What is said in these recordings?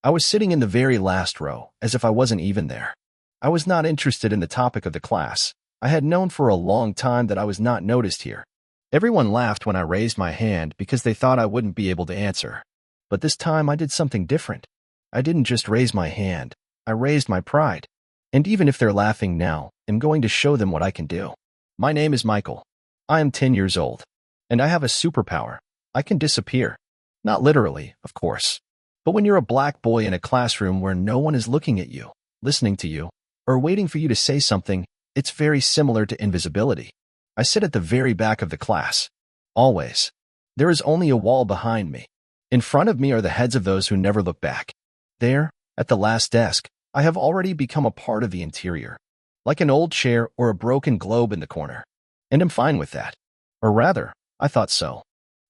I was sitting in the very last row, as if I wasn't even there. I was not interested in the topic of the class. I had known for a long time that I was not noticed here. Everyone laughed when I raised my hand because they thought I wouldn't be able to answer. But this time I did something different. I didn't just raise my hand. I raised my pride. And even if they're laughing now, I'm going to show them what I can do. My name is Michael. I am 10 years old. And I have a superpower. I can disappear. Not literally, of course. But when you're a black boy in a classroom where no one is looking at you, listening to you, or waiting for you to say something, it's very similar to invisibility. I sit at the very back of the class. Always. There is only a wall behind me. In front of me are the heads of those who never look back. There, at the last desk, I have already become a part of the interior. Like an old chair or a broken globe in the corner. And I'm fine with that. Or rather, I thought so.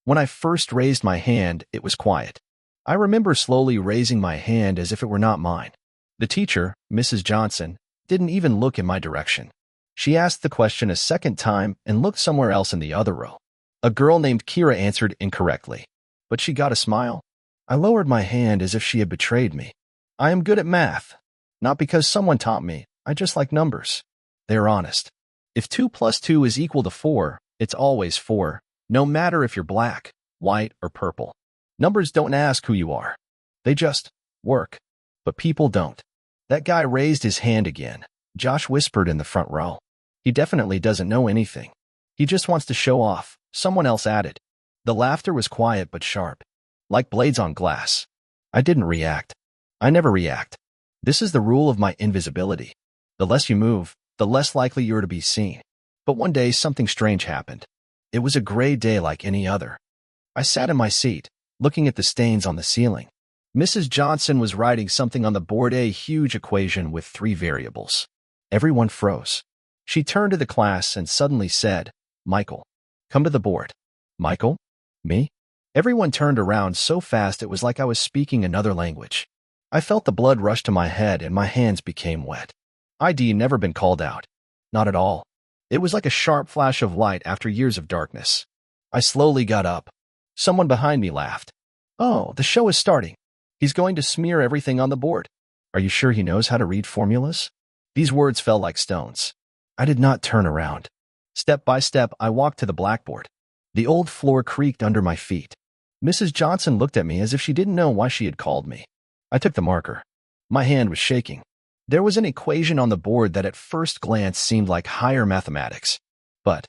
When I first raised my hand, it was quiet. I remember slowly raising my hand as if it were not mine. The teacher, Mrs. Johnson, didn't even look in my direction. She asked the question a second time and looked somewhere else in the other row. A girl named Kira answered incorrectly, but she got a smile. I lowered my hand as if she had betrayed me. I am good at math. Not because someone taught me, I just like numbers. They're honest. If 2 plus 2 is equal to 4, it's always 4, no matter if you're black, white, or purple. Numbers don't ask who you are. They just work. But people don't. That guy raised his hand again. Josh whispered in the front row. He definitely doesn't know anything. He just wants to show off, someone else added. The laughter was quiet but sharp, like blades on glass. I didn't react. I never react. This is the rule of my invisibility. The less you move, the less likely you're to be seen. But one day something strange happened. It was a gray day like any other. I sat in my seat, looking at the stains on the ceiling. Mrs. Johnson was writing something on the board, a huge equation with 3 variables. Everyone froze. She turned to the class and suddenly said, "Michael, come to the board." Michael? Me? Everyone turned around so fast it was like I was speaking another language. I felt the blood rush to my head and my hands became wet. ID never been called out. Not at all. It was like a sharp flash of light after years of darkness. I slowly got up. Someone behind me laughed. "Oh, the show is starting. He's going to smear everything on the board. Are you sure he knows how to read formulas?" These words fell like stones. I did not turn around. Step by step, I walked to the blackboard. The old floor creaked under my feet. Mrs. Johnson looked at me as if she didn't know why she had called me. I took the marker. My hand was shaking. There was an equation on the board that at first glance seemed like higher mathematics. But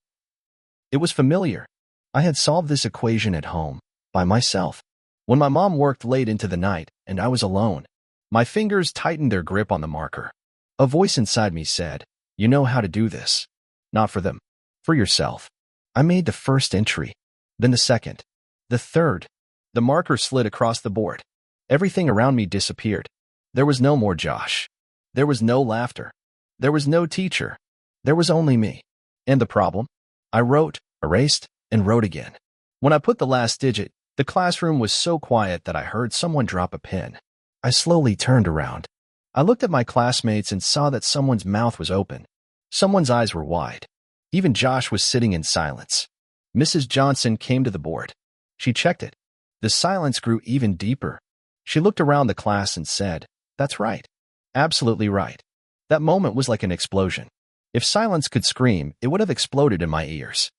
it was familiar. I had solved this equation at home, by myself. When my mom worked late into the night and I was alone, my fingers tightened their grip on the marker. A voice inside me said, "You know how to do this. Not for them. For yourself." I made the first entry, then the second, the third. The marker slid across the board. Everything around me disappeared. There was no more Josh. There was no laughter. There was no teacher. There was only me. And the problem? I wrote, erased, and wrote again. When I put the last digit, the classroom was so quiet that I heard someone drop a pen. I slowly turned around. I looked at my classmates and saw that someone's mouth was open. Someone's eyes were wide. Even Josh was sitting in silence. Mrs. Johnson came to the board. She checked it. The silence grew even deeper. She looked around the class and said, "That's right. Absolutely right." That moment was like an explosion. If silence could scream, it would have exploded in my ears.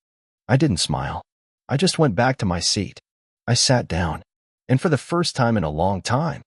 I didn't smile. I just went back to my seat. I sat down. And for the first time in a long time,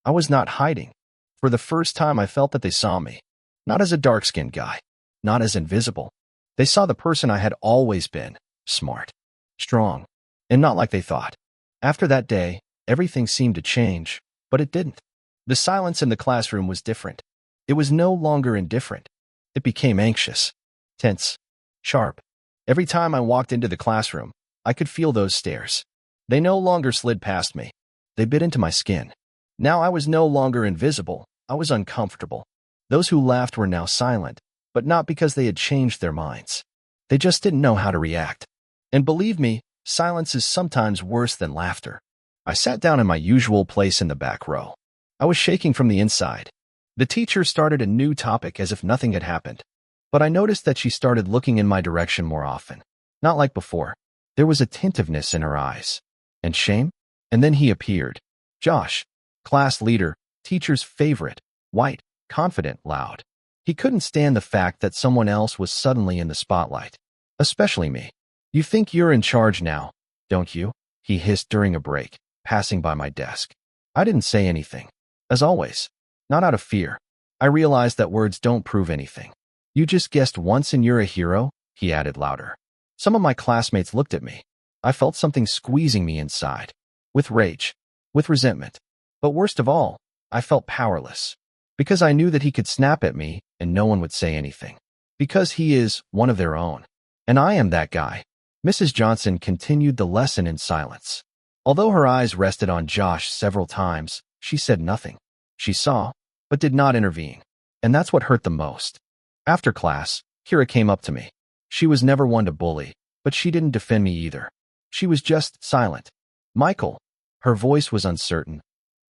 I was not hiding. For the first time, I felt that they saw me. Not as a dark-skinned guy. Not as invisible. They saw the person I had always been. Smart. Strong. And not like they thought. After that day, everything seemed to change, but it didn't. The silence in the classroom was different. It was no longer indifferent. It became anxious. Tense. Sharp. Every time I walked into the classroom, I could feel those stares. They no longer slid past me. They bit into my skin. Now I was no longer invisible. I was uncomfortable. Those who laughed were now silent, but not because they had changed their minds. They just didn't know how to react. And believe me, silence is sometimes worse than laughter. I sat down in my usual place in the back row. I was shaking from the inside. The teacher started a new topic as if nothing had happened. But I noticed that she started looking in my direction more often. Not like before. There was attentiveness in her eyes. And shame? And then he appeared. Josh. Class leader, teacher's favorite, white, confident, loud. He couldn't stand the fact that someone else was suddenly in the spotlight. Especially me. You think you're in charge now, don't you? He hissed during a break, passing by my desk. I didn't say anything. As always. Not out of fear. I realized that words don't prove anything. You just guessed once and you're a hero, he added louder. Some of my classmates looked at me. I felt something squeezing me inside. With rage. With resentment. But worst of all, I felt powerless. Because I knew that he could snap at me and no one would say anything. Because he is one of their own. And I am that guy. Mrs. Johnson continued the lesson in silence. Although her eyes rested on Josh several times, she said nothing. She saw, but did not intervene. And that's what hurt the most. After class, Kira came up to me. She was never one to bully, but she didn't defend me either. She was just silent. Michael. Her voice was uncertain.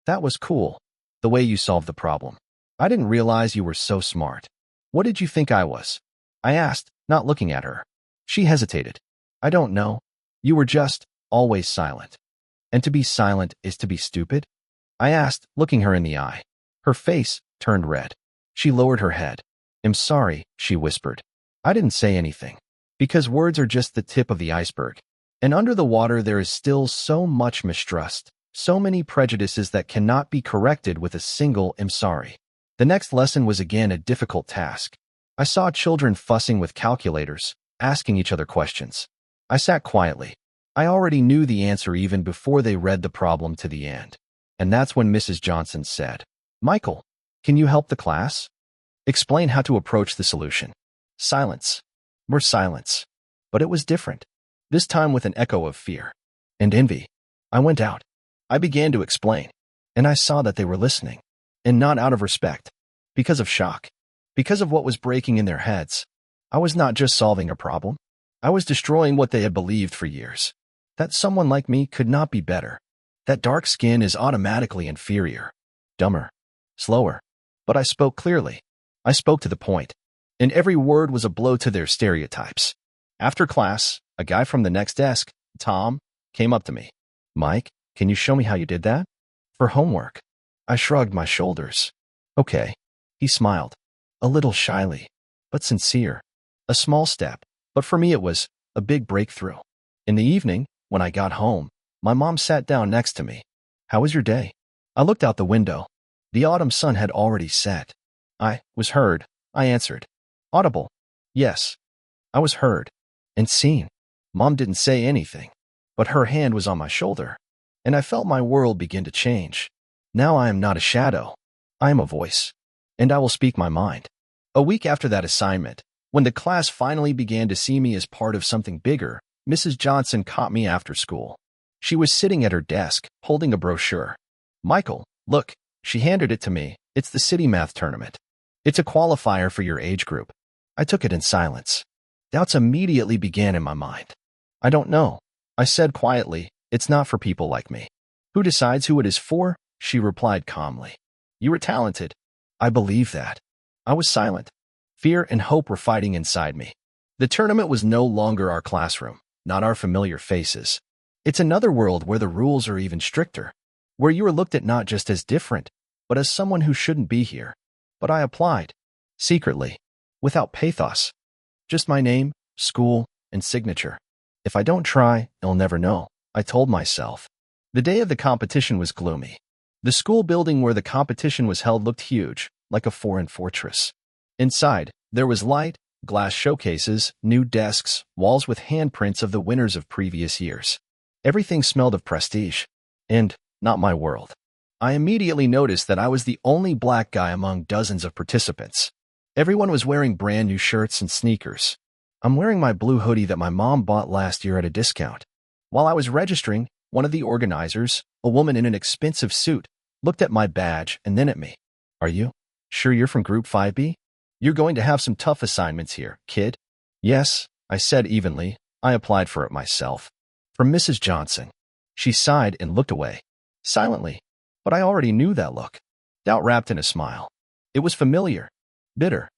That was cool. The way you solved the problem. I didn't realize you were so smart. What did you think I was? I asked, not looking at her. She hesitated. I don't know. You were just always silent. And to be silent is to be stupid? I asked, looking her in the eye. Her face turned red. She lowered her head. I'm sorry, she whispered. I didn't say anything. Because words are just the tip of the iceberg. And under the water there is still so much mistrust, so many prejudices that cannot be corrected with a single I'm sorry. The next lesson was again a difficult task. I saw children fussing with calculators, asking each other questions. I sat quietly. I already knew the answer even before they read the problem to the end. And that's when Mrs. Johnson said, Michael, can you help the class? Explain how to approach the solution. Silence. More silence. But it was different. This time with an echo of fear and envy. I went out. I began to explain. And I saw that they were listening. And not out of respect. Because of shock. Because of what was breaking in their heads. I was not just solving a problem. I was destroying what they had believed for years. That someone like me could not be better. That dark skin is automatically inferior. Dumber. Slower. But I spoke clearly. I spoke to the point. And every word was a blow to their stereotypes. After class, a guy from the next desk, Tom, came up to me. Mike, can you show me how you did that? For homework. I shrugged my shoulders. Okay. He smiled. A little shyly, but sincere. A small step, but for me it was a big breakthrough. In the evening, when I got home, my mom sat down next to me. How was your day? I looked out the window. The autumn sun had already set. I was heard, I answered. Audible. Yes. I was heard. And seen. Mom didn't say anything, but her hand was on my shoulder, and I felt my world begin to change. Now I am not a shadow. I am a voice, and I will speak my mind. A week after that assignment, when the class finally began to see me as part of something bigger, Mrs. Johnson caught me after school. She was sitting at her desk, holding a brochure. Michael, look, she handed it to me. It's the city math tournament. It's a qualifier for your age group. I took it in silence. Doubts immediately began in my mind. I don't know. I said quietly, it's not for people like me. Who decides who it is for? She replied calmly. You were talented. I believe that. I was silent. Fear and hope were fighting inside me. The tournament was no longer our classroom, not our familiar faces. It's another world where the rules are even stricter, where you are looked at not just as different, but as someone who shouldn't be here. But I applied. Secretly. Without pathos. Just my name, school, and signature. If I don't try, I'll never know, I told myself. The day of the competition was gloomy. The school building where the competition was held looked huge, like a foreign fortress. Inside, there was light, glass showcases, new desks, walls with handprints of the winners of previous years. Everything smelled of prestige. And not my world. I immediately noticed that I was the only black guy among dozens of participants. Everyone was wearing brand new shirts and sneakers. I'm wearing my blue hoodie that my mom bought last year at a discount. While I was registering, one of the organizers, a woman in an expensive suit, looked at my badge and then at me. Are you sure you're from Group 5B? You're going to have some tough assignments here, kid. Yes, I said evenly. I applied for it myself. From Mrs. Johnson. She sighed and looked away. Silently. But I already knew that look. Doubt wrapped in a smile. It was familiar. Bitter.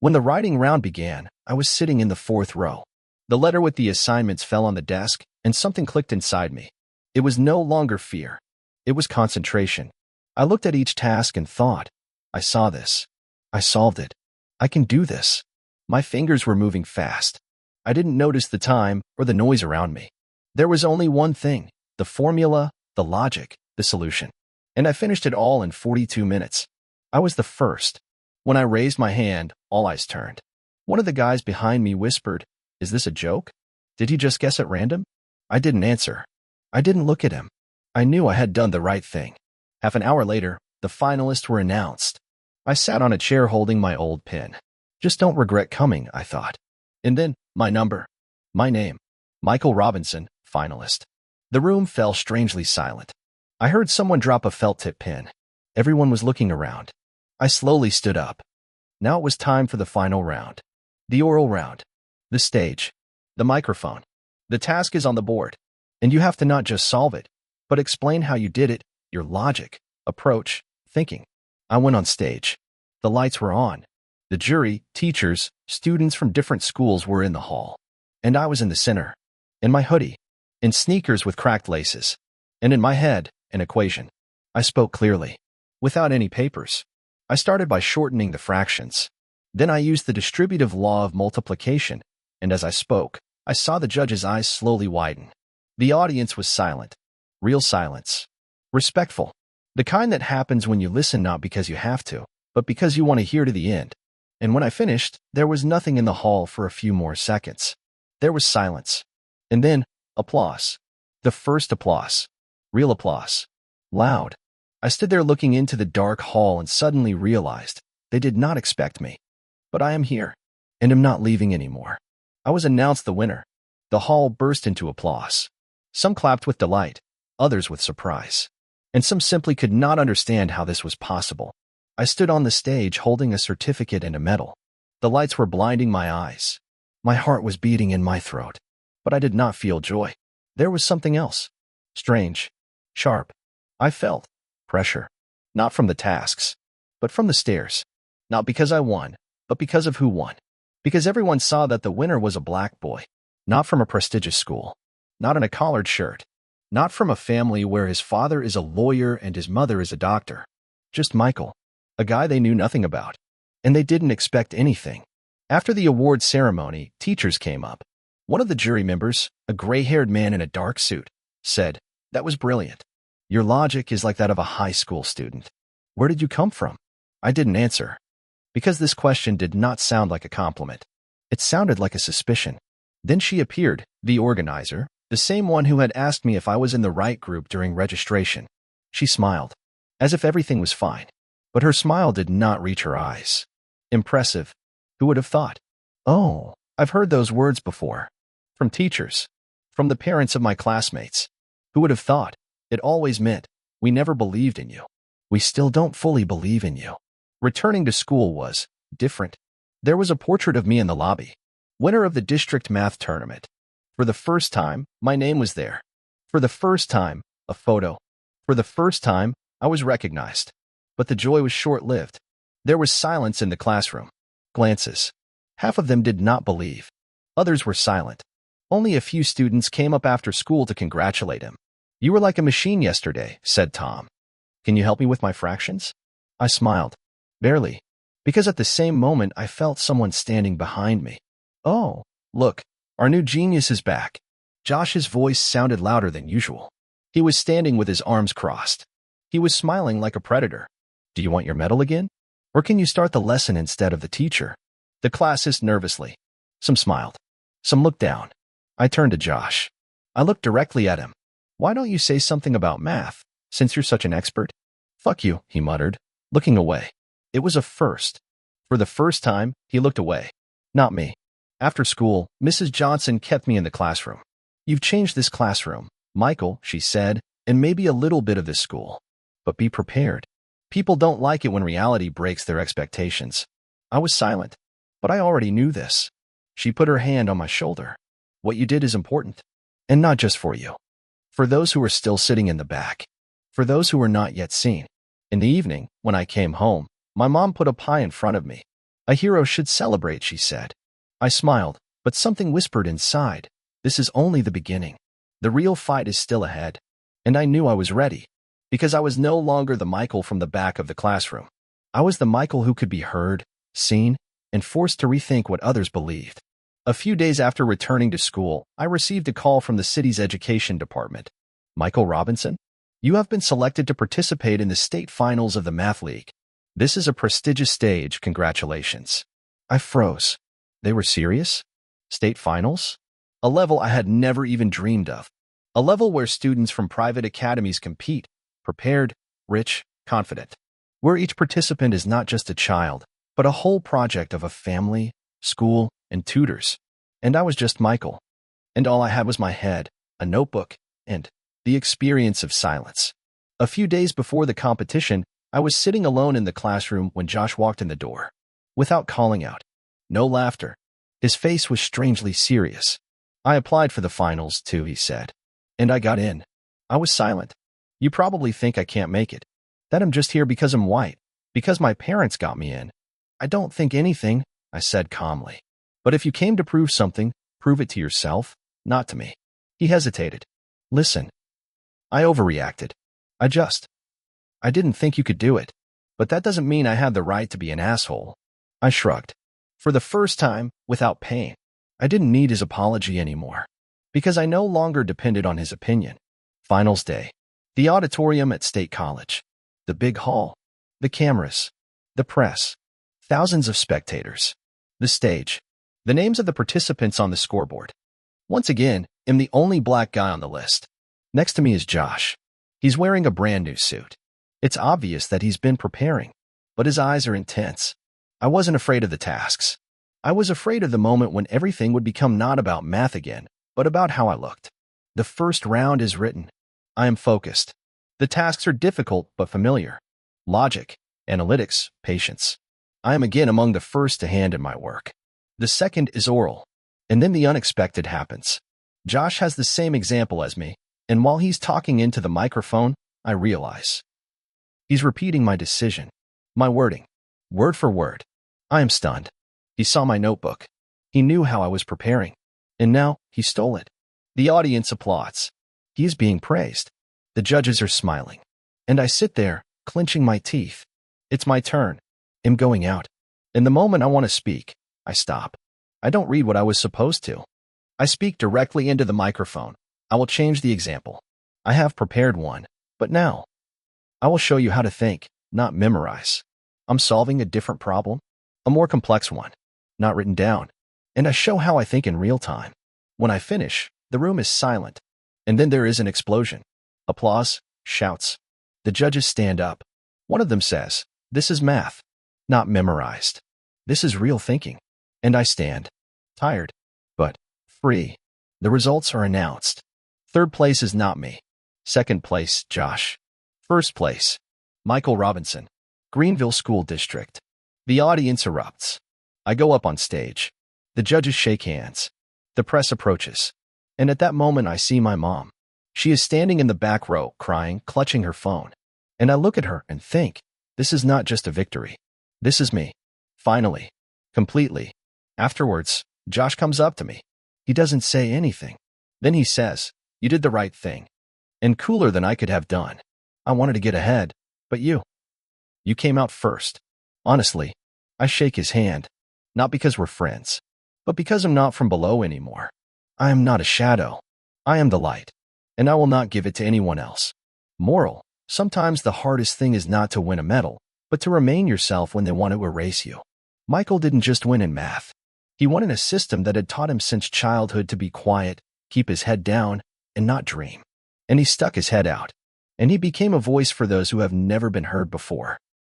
When the writing round began, I was sitting in the fourth row. The letter with the assignments fell on the desk, and something clicked inside me. It was no longer fear. It was concentration. I looked at each task and thought, I saw this. I solved it. I can do this. My fingers were moving fast. I didn't notice the time or the noise around me. There was only one thing, the formula, the logic, the solution. And I finished it all in 42 minutes. I was the first. When I raised my hand, all eyes turned. One of the guys behind me whispered, "Is this a joke? Did he just guess at random?" I didn't answer. I didn't look at him. I knew I had done the right thing. Half an hour later, the finalists were announced. I sat on a chair holding my old pen. Just don't regret coming, I thought. And then, my number. My name. Michael Robinson, finalist. The room fell strangely silent. I heard someone drop a felt-tip pen. Everyone was looking around. I slowly stood up. Now it was time for the final round. The oral round. The stage. The microphone. The task is on the board. And you have to not just solve it, but explain how you did it, your logic, approach, thinking. I went on stage. The lights were on. The jury, teachers, students from different schools were in the hall. And I was in the center. In my hoodie. In sneakers with cracked laces. And in my head, an equation. I spoke clearly. Without any papers. I started by shortening the fractions. Then I used the distributive law of multiplication, and as I spoke, I saw the judge's eyes slowly widen. The audience was silent. Real silence. Respectful. The kind that happens when you listen not because you have to, but because you want to hear to the end. And when I finished, there was nothing in the hall for a few more seconds. There was silence. And then, applause. The first applause. Real applause. Loud. I stood there looking into the dark hall and suddenly realized they did not expect me. But I am here, and am not leaving anymore. I was announced the winner. The hall burst into applause. Some clapped with delight, others with surprise. And some simply could not understand how this was possible. I stood on the stage holding a certificate and a medal. The lights were blinding my eyes. My heart was beating in my throat. But I did not feel joy. There was something else. Strange. Sharp. I felt pressure. Not from the tasks, but from the stares. Not because I won, but because of who won. Because everyone saw that the winner was a black boy. Not from a prestigious school. Not in a collared shirt. Not from a family where his father is a lawyer and his mother is a doctor. Just Michael. A guy they knew nothing about. And they didn't expect anything. After the award ceremony, teachers came up. One of the jury members, a gray-haired man in a dark suit, said, "That was brilliant. Your logic is like that of a high school student. Where did you come from?" I didn't answer. Because this question did not sound like a compliment. It sounded like a suspicion. Then she appeared, the organizer, the same one who had asked me if I was in the right group during registration. She smiled, as if everything was fine. But her smile did not reach her eyes. Impressive. Who would have thought? Oh, I've heard those words before. From teachers. From the parents of my classmates. Who would have thought? It always meant, we never believed in you. We still don't fully believe in you. Returning to school was different. There was a portrait of me in the lobby. Winner of the district math tournament. For the first time, my name was there. For the first time, a photo. For the first time, I was recognized. But the joy was short-lived. There was silence in the classroom. Glances. Half of them did not believe. Others were silent. Only a few students came up after school to congratulate him. "You were like a machine yesterday," said Tom. "Can you help me with my fractions?" I smiled. Barely. Because at the same moment I felt someone standing behind me. "Oh, look, our new genius is back." Josh's voice sounded louder than usual. He was standing with his arms crossed. He was smiling like a predator. "Do you want your medal again? Or can you start the lesson instead of the teacher?" The class hissed nervously. Some smiled. Some looked down. I turned to Josh. I looked directly at him. "Why don't you say something about math, since you're such an expert?" "Fuck you," he muttered, looking away. It was a first. For the first time, he looked away. Not me. After school, Mrs. Johnson kept me in the classroom. "You've changed this classroom, Michael," she said, "and maybe a little bit of this school. But be prepared. People don't like it when reality breaks their expectations." I was silent. But I already knew this. She put her hand on my shoulder. "What you did is important. And not just for you. For those who are still sitting in the back. For those who are not yet seen." In the evening, when I came home, my mom put a pie in front of me. "A hero should celebrate," she said. I smiled, but something whispered inside. This is only the beginning. The real fight is still ahead. And I knew I was ready. because I was no longer the Michael from the back of the classroom. I was the Michael who could be heard, seen, and forced to rethink what others believed. A few days after returning to school, I received a call from the city's education department. Michael Robinson, you have been selected to participate in the state finals of the Math League. This is a prestigious stage, congratulations. I froze. They were serious? State finals? A level I had never even dreamed of. A level where students from private academies compete, prepared, rich, confident. Where each participant is not just a child, but a whole project of a family, school, and tutors. And I was just Michael. And all I had was my head, a notebook, and the experience of silence. A few days before the competition, I was sitting alone in the classroom when Josh walked in the door. Without calling out. No laughter. His face was strangely serious. I applied for the finals, too, he said. And I got in. I was silent. You probably think I can't make it. That I'm just here because I'm white. Because my parents got me in. I don't think anything, I said calmly. But if you came to prove something, prove it to yourself, not to me. He hesitated. Listen. I overreacted. I didn't think you could do it. But that doesn't mean I had the right to be an asshole. I shrugged. For the first time, without pain. I didn't need his apology anymore. Because I no longer depended on his opinion. Finals day. The auditorium at State College. The big hall. The cameras. The press. Thousands of spectators. The stage. The names of the participants on the scoreboard. Once again, I'm the only black guy on the list. Next to me is Josh. He's wearing a brand new suit. It's obvious that he's been preparing, but his eyes are intense. I wasn't afraid of the tasks. I was afraid of the moment when everything would become not about math again, but about how I looked. The first round is written. I am focused. The tasks are difficult but familiar. Logic, analytics, patience. I am again among the first to hand in my work. The second is oral. And then the unexpected happens. Josh has the same example as me, and while he's talking into the microphone, I realize. He's repeating my decision, my wording, word for word. I am stunned. He saw my notebook. He knew how I was preparing. And now he stole it. The audience applauds. He is being praised. The judges are smiling. And I sit there, clenching my teeth. It's my turn. I'm going out. In the moment I want to speak, I stop. I don't read what I was supposed to. I speak directly into the microphone. I will change the example. I have prepared one, but now I will show you how to think, not memorize. I'm solving a different problem, a more complex one, not written down. And I show how I think in real time. When I finish, the room is silent. And then there is an explosion. Applause, shouts. The judges stand up. One of them says, "This is math, not memorized. This is real thinking." And I stand, tired, but free. The results are announced. Third place is not me. Second place, Josh. First place, Michael Robinson, Greenville School District. The audience erupts. I go up on stage. The judges shake hands. The press approaches. And at that moment, I see my mom. She is standing in the back row, crying, clutching her phone. And I look at her and think, this is not just a victory. This is me. Finally. Completely. Afterwards, Josh comes up to me. He doesn't say anything. Then he says, "You did the right thing." And cooler than I could have done. I wanted to get ahead, but you came out first. Honestly, I shake his hand, not because we're friends, but because I'm not from below anymore. I am not a shadow. I am the light, and I will not give it to anyone else. Moral, sometimes the hardest thing is not to win a medal, but to remain yourself when they want to erase you. Michael didn't just win in math. He won in a system that had taught him since childhood to be quiet, keep his head down, and not dream. And he stuck his head out. And he became a voice for those who have never been heard before.